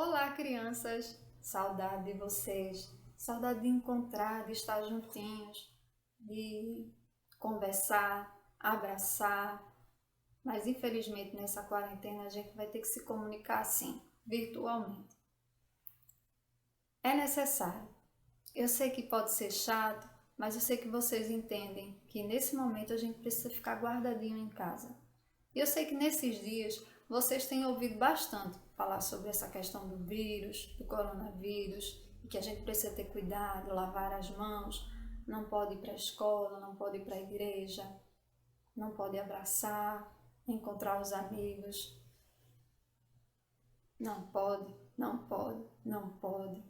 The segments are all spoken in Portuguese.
Olá, crianças! Saudade de vocês, saudade de encontrar, de estar juntinhos, de conversar, abraçar. Mas infelizmente nessa quarentena a gente vai ter que se comunicar assim, virtualmente. É necessário. Eu sei que pode ser chato, mas eu sei que vocês entendem que nesse momento a gente precisa ficar guardadinho em casa. E eu sei que nesses dias vocês têm ouvido bastante falar sobre essa questão do vírus, do coronavírus, e que a gente precisa ter cuidado, lavar as mãos, não pode ir para a escola, não pode ir para a igreja, não pode abraçar, encontrar os amigos. Não pode, não pode, não pode.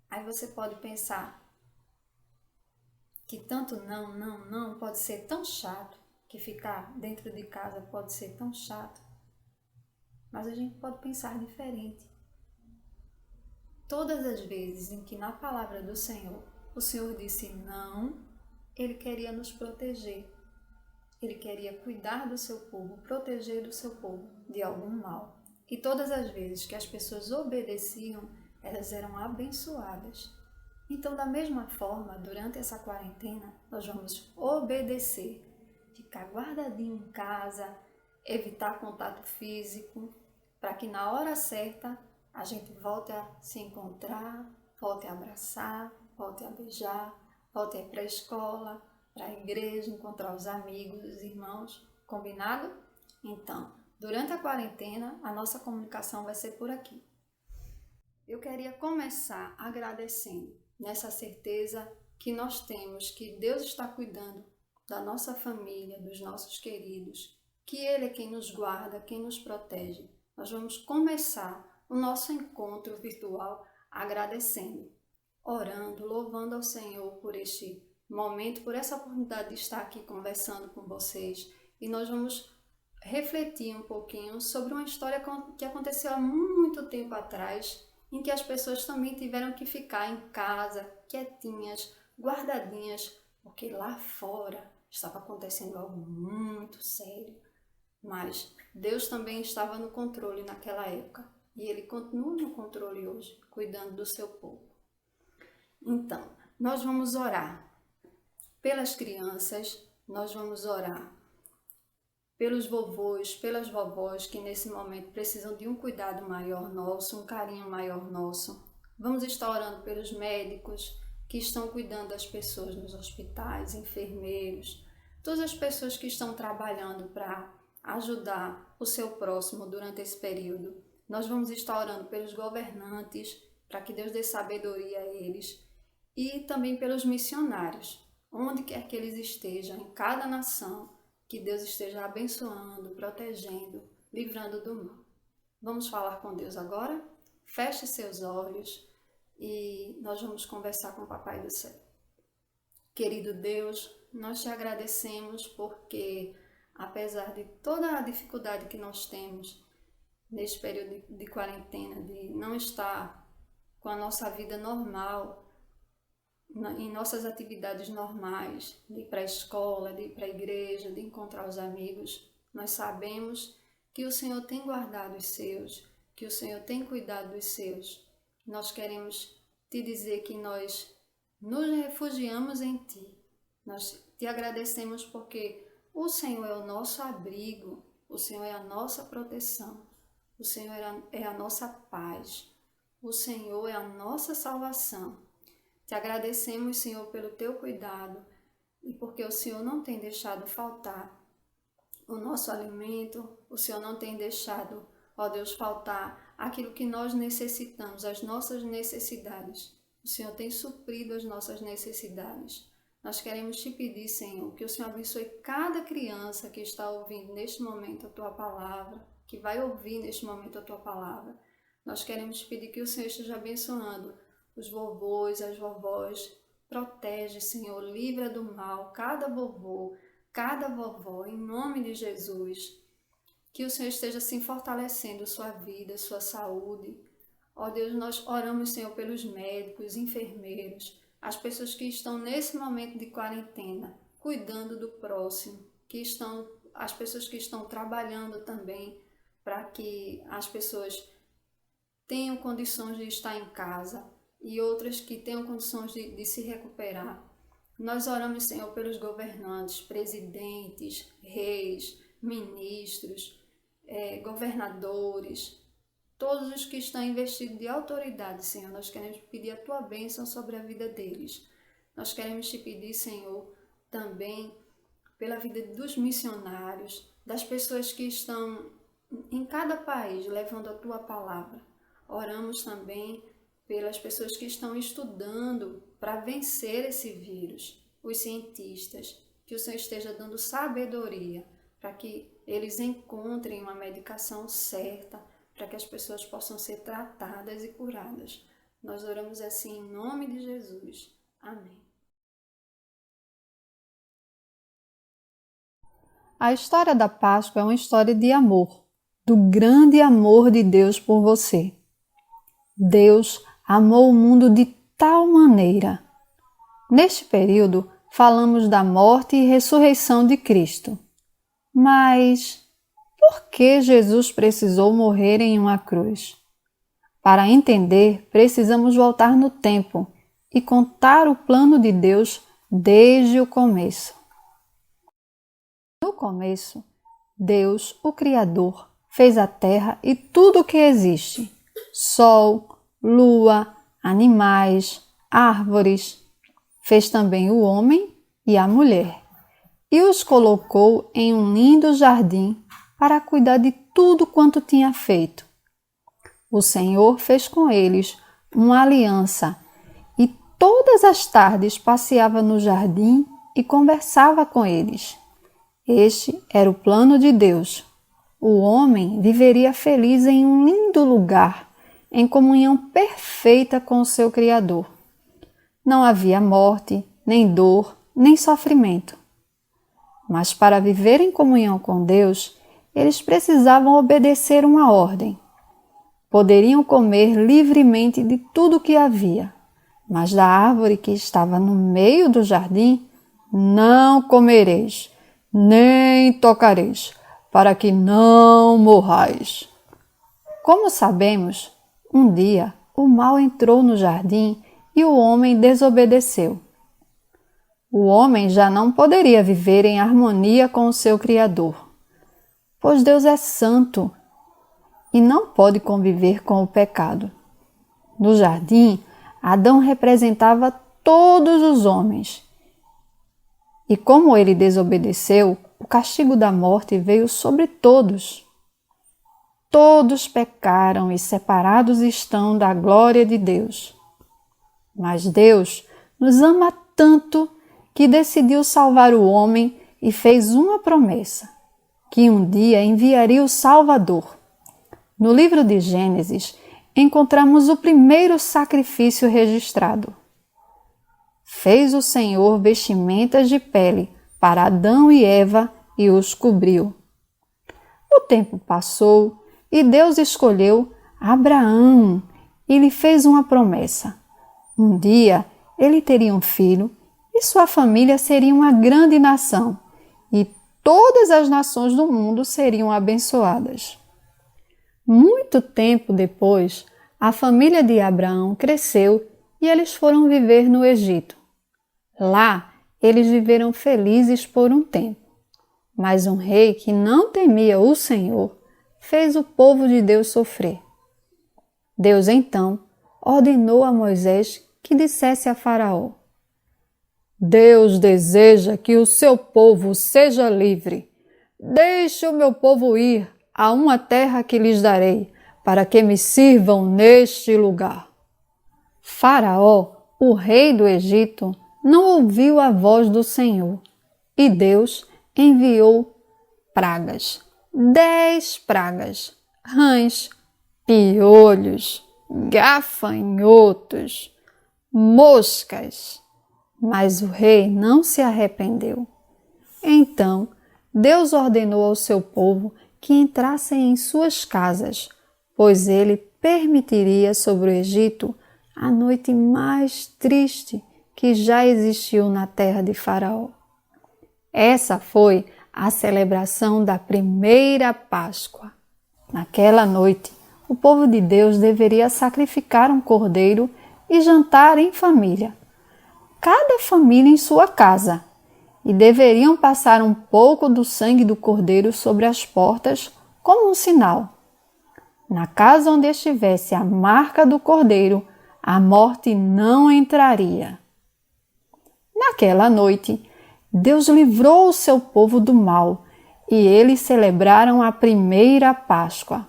Aí você pode pensar que tanto não pode ser tão chato, que ficar dentro de casa pode ser tão chato. Mas a gente pode pensar diferente. Todas as vezes em que na palavra do Senhor, o Senhor disse não, Ele queria nos proteger. Ele queria cuidar do seu povo, proteger o seu povo de algum mal. E todas as vezes que as pessoas obedeciam, elas eram abençoadas. Então, da mesma forma, durante essa quarentena, nós vamos obedecer, ficar guardadinho em casa, evitar contato físico, para que na hora certa a gente volte a se encontrar, volte a abraçar, volte a beijar, volte a ir para a escola, para a igreja, encontrar os amigos, os irmãos. Combinado? Então, durante a quarentena, a nossa comunicação vai ser por aqui. Eu queria começar agradecendo, nessa certeza que nós temos que Deus está cuidando da nossa família, dos nossos queridos, que Ele é quem nos guarda, quem nos protege. Nós vamos começar o nosso encontro virtual agradecendo, orando, louvando ao Senhor por este momento, por essa oportunidade de estar aqui conversando com vocês. E nós vamos refletir um pouquinho sobre uma história que aconteceu há muito tempo atrás, em que as pessoas também tiveram que ficar em casa, quietinhas, guardadinhas, porque lá fora estava acontecendo algo muito sério. Mas Deus também estava no controle naquela época e Ele continua no controle hoje, cuidando do seu povo. Então, nós vamos orar pelas crianças, nós vamos orar pelos vovôs, pelas vovós que nesse momento precisam de um cuidado maior nosso, um carinho maior nosso. Vamos estar orando pelos médicos que estão cuidando das pessoas nos hospitais, enfermeiros, todas as pessoas que estão trabalhando para ajudar o seu próximo durante esse período. Nós vamos estar orando pelos governantes, para que Deus dê sabedoria a eles, e também pelos missionários, onde quer que eles estejam, em cada nação, que Deus esteja abençoando, protegendo, livrando do mal. Vamos falar com Deus agora? Feche seus olhos e nós vamos conversar com o Papai do Céu. Querido Deus, nós te agradecemos porque, apesar de toda a dificuldade que nós temos neste período de quarentena, de não estar com a nossa vida normal, em nossas atividades normais, de ir para a escola, de ir para a igreja, de encontrar os amigos, nós sabemos que o Senhor tem guardado os seus, que o Senhor tem cuidado dos seus. Nós queremos te dizer que nós nos refugiamos em Ti. Nós te agradecemos porque o Senhor é o nosso abrigo, o Senhor é a nossa proteção, o Senhor é a nossa paz, o Senhor é a nossa salvação. Te agradecemos, Senhor, pelo Teu cuidado e porque o Senhor não tem deixado faltar o nosso alimento, o Senhor não tem deixado, ó Deus, faltar aquilo que nós necessitamos, as nossas necessidades. O Senhor tem suprido as nossas necessidades. Nós queremos te pedir, Senhor, que o Senhor abençoe cada criança que está ouvindo neste momento a Tua palavra, que vai ouvir neste momento a Tua palavra. Nós queremos te pedir que o Senhor esteja abençoando os vovôs, as vovós. Protege, Senhor, livra do mal cada vovô, cada vovó, em nome de Jesus. Que o Senhor esteja assim fortalecendo sua vida, sua saúde. Ó Deus, nós oramos, Senhor, pelos médicos, enfermeiros, as pessoas que estão nesse momento de quarentena, cuidando do próximo, as pessoas que estão trabalhando também para que as pessoas tenham condições de estar em casa e outras que tenham condições de se recuperar. Nós oramos, Senhor, pelos governantes, presidentes, reis, ministros, governadores, todos os que estão investidos de autoridade, Senhor. Nós queremos pedir a Tua bênção sobre a vida deles. Nós queremos Te pedir, Senhor, também pela vida dos missionários, das pessoas que estão em cada país levando a Tua palavra. Oramos também pelas pessoas que estão estudando para vencer esse vírus, os cientistas, que o Senhor esteja dando sabedoria para que eles encontrem uma medicação certa, para que as pessoas possam ser tratadas e curadas. Nós oramos assim em nome de Jesus. Amém. A história da Páscoa é uma história de amor, do grande amor de Deus por você. Deus amou o mundo de tal maneira. Neste período, falamos da morte e ressurreição de Cristo. Mas por que Jesus precisou morrer em uma cruz? Para entender, precisamos voltar no tempo e contar o plano de Deus desde o começo. No começo, Deus, o Criador, fez a terra e tudo o que existe: sol, lua, animais, árvores. Fez também o homem e a mulher e os colocou em um lindo jardim para cuidar de tudo quanto tinha feito. O Senhor fez com eles uma aliança e todas as tardes passeava no jardim e conversava com eles. Este era o plano de Deus. O homem viveria feliz em um lindo lugar, em comunhão perfeita com o seu Criador. Não havia morte, nem dor, nem sofrimento. Mas para viver em comunhão com Deus, eles precisavam obedecer uma ordem. Poderiam comer livremente de tudo o que havia, mas da árvore que estava no meio do jardim, não comereis, nem tocareis, para que não morrais. Como sabemos, um dia o mal entrou no jardim e o homem desobedeceu. O homem já não poderia viver em harmonia com o seu Criador, pois Deus é santo e não pode conviver com o pecado. No jardim, Adão representava todos os homens. E como ele desobedeceu, o castigo da morte veio sobre todos. Todos pecaram e separados estão da glória de Deus. Mas Deus nos ama tanto que decidiu salvar o homem e fez uma promessa, que um dia enviaria o Salvador. No livro de Gênesis, encontramos o primeiro sacrifício registrado. Fez o Senhor vestimentas de pele para Adão e Eva e os cobriu. O tempo passou e Deus escolheu Abraão e lhe fez uma promessa. Um dia ele teria um filho e sua família seria uma grande nação e todas as nações do mundo seriam abençoadas. Muito tempo depois, a família de Abraão cresceu e eles foram viver no Egito. Lá, eles viveram felizes por um tempo. Mas um rei que não temia o Senhor fez o povo de Deus sofrer. Deus, então, ordenou a Moisés que dissesse a Faraó: Deus deseja que o seu povo seja livre. Deixe o meu povo ir a uma terra que lhes darei, para que me sirvam neste lugar. Faraó, o rei do Egito, não ouviu a voz do Senhor, e Deus enviou pragas, 10 pragas, rãs, piolhos, gafanhotos, moscas. Mas o rei não se arrependeu. Então, Deus ordenou ao seu povo que entrassem em suas casas, pois ele permitiria sobre o Egito a noite mais triste que já existiu na terra de Faraó. Essa foi a celebração da primeira Páscoa. Naquela noite, o povo de Deus deveria sacrificar um cordeiro e jantar em família, cada família em sua casa, e deveriam passar um pouco do sangue do cordeiro sobre as portas como um sinal. Na casa onde estivesse a marca do cordeiro, a morte não entraria. Naquela noite, Deus livrou o seu povo do mal e eles celebraram a primeira Páscoa.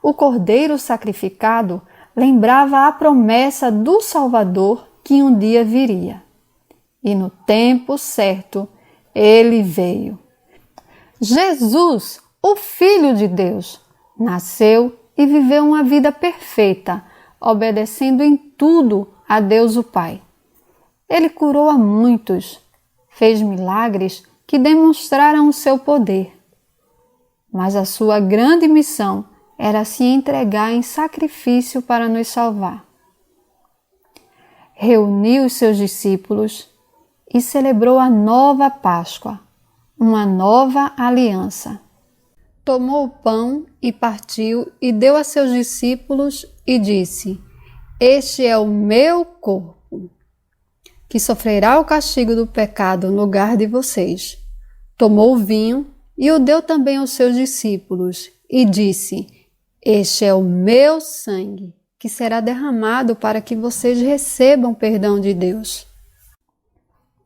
O cordeiro sacrificado lembrava a promessa do Salvador que um dia viria. E no tempo certo, ele veio. Jesus, o Filho de Deus, nasceu e viveu uma vida perfeita, obedecendo em tudo a Deus o Pai. Ele curou a muitos, fez milagres que demonstraram o seu poder. Mas a sua grande missão era se entregar em sacrifício para nos salvar. Reuniu os seus discípulos e celebrou a nova Páscoa, uma nova aliança. Tomou o pão e partiu e deu a seus discípulos e disse: Este é o meu corpo, que sofrerá o castigo do pecado no lugar de vocês. Tomou o vinho e o deu também aos seus discípulos e disse: Este é o meu sangue, que será derramado para que vocês recebam perdão de Deus.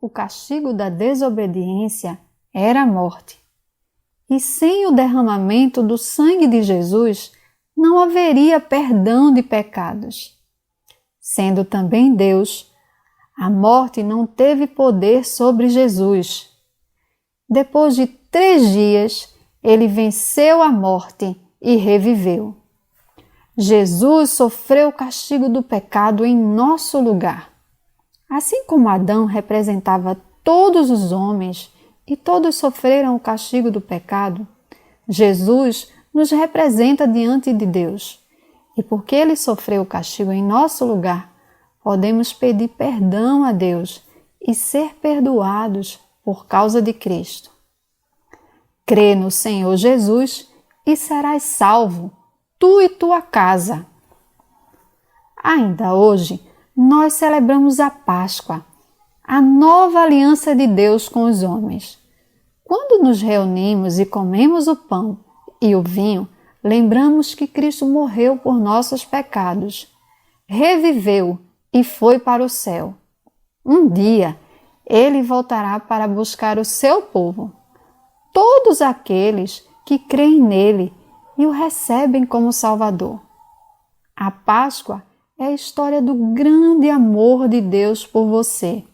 O castigo da desobediência era a morte. E sem o derramamento do sangue de Jesus, não haveria perdão de pecados. Sendo também Deus, a morte não teve poder sobre Jesus. Depois de 3 dias, ele venceu a morte e reviveu. Jesus sofreu o castigo do pecado em nosso lugar. Assim como Adão representava todos os homens e todos sofreram o castigo do pecado, Jesus nos representa diante de Deus. E porque ele sofreu o castigo em nosso lugar, podemos pedir perdão a Deus e ser perdoados por causa de Cristo. Crê no Senhor Jesus e serás salvo, tu e tua casa. Ainda hoje, nós celebramos a Páscoa, a nova aliança de Deus com os homens. Quando nos reunimos e comemos o pão e o vinho, lembramos que Cristo morreu por nossos pecados, reviveu e foi para o céu. Um dia, ele voltará para buscar o seu povo, todos aqueles que creem nele e o recebem como Salvador. A Páscoa é a história do grande amor de Deus por você.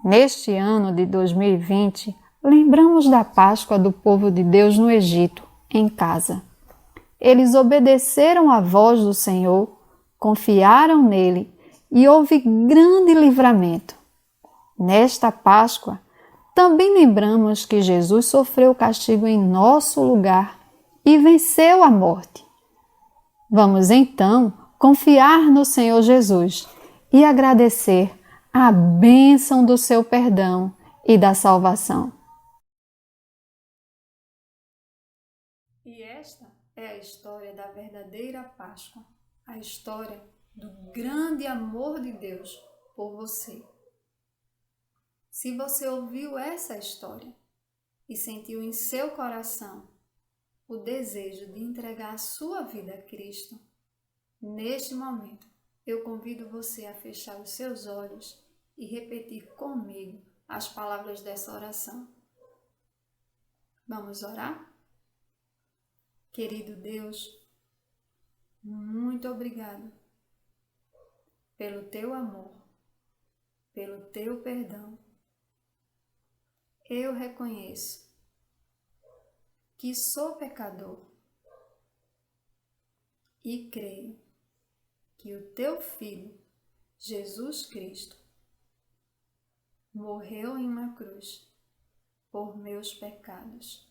Neste ano de 2020, lembramos da Páscoa do povo de Deus no Egito, em casa. Eles obedeceram à voz do Senhor, confiaram nele e houve grande livramento. Nesta Páscoa, também lembramos que Jesus sofreu o castigo em nosso lugar e venceu a morte. Vamos então confiar no Senhor Jesus e agradecer a bênção do seu perdão e da salvação. E esta é a história da verdadeira Páscoa, a história do grande amor de Deus por você. Se você ouviu essa história e sentiu em seu coração o desejo de entregar a sua vida a Cristo, neste momento eu convido você a fechar os seus olhos e repetir comigo as palavras dessa oração. Vamos orar? Querido Deus, muito obrigado pelo teu amor, pelo teu perdão. Eu reconheço que sou pecador e creio que o teu Filho, Jesus Cristo, morreu em uma cruz por meus pecados.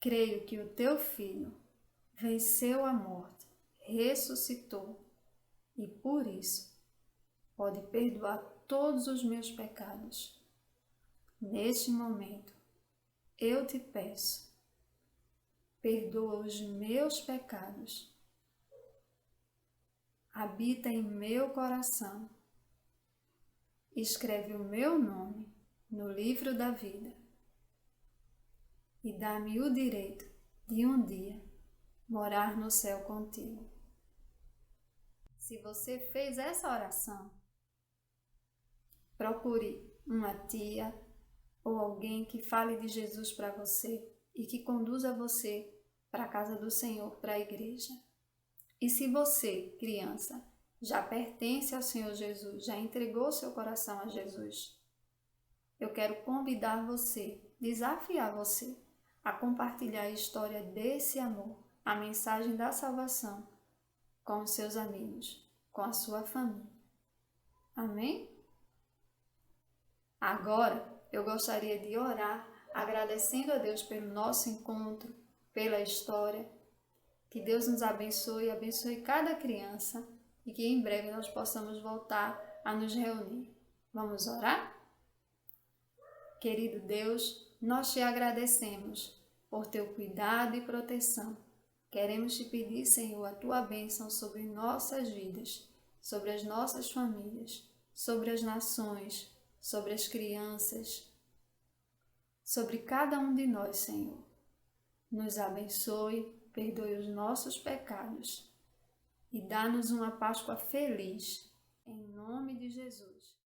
Creio que o teu Filho venceu a morte, ressuscitou e por isso pode perdoar todos os meus pecados. Neste momento, eu te peço, perdoa os meus pecados, habita em meu coração, escreve o meu nome no livro da vida e dá-me o direito de um dia morar no céu contigo. Se você fez essa oração, procure uma tia ou alguém que fale de Jesus para você e que conduza você para a casa do Senhor, para a igreja. E se você, criança, já pertence ao Senhor Jesus, já entregou seu coração a Jesus, eu quero convidar você, desafiar você a compartilhar a história desse amor, a mensagem da salvação com os seus amigos, com a sua família. Amém? Agora, eu gostaria de orar agradecendo a Deus pelo nosso encontro, pela história. Que Deus nos abençoe, abençoe cada criança e que em breve nós possamos voltar a nos reunir. Vamos orar? Querido Deus, nós te agradecemos por teu cuidado e proteção. Queremos te pedir, Senhor, a tua bênção sobre nossas vidas, sobre as nossas famílias, sobre as nações, sobre as crianças, sobre cada um de nós, Senhor. Nos abençoe, perdoe os nossos pecados e dá-nos uma Páscoa feliz, em nome de Jesus.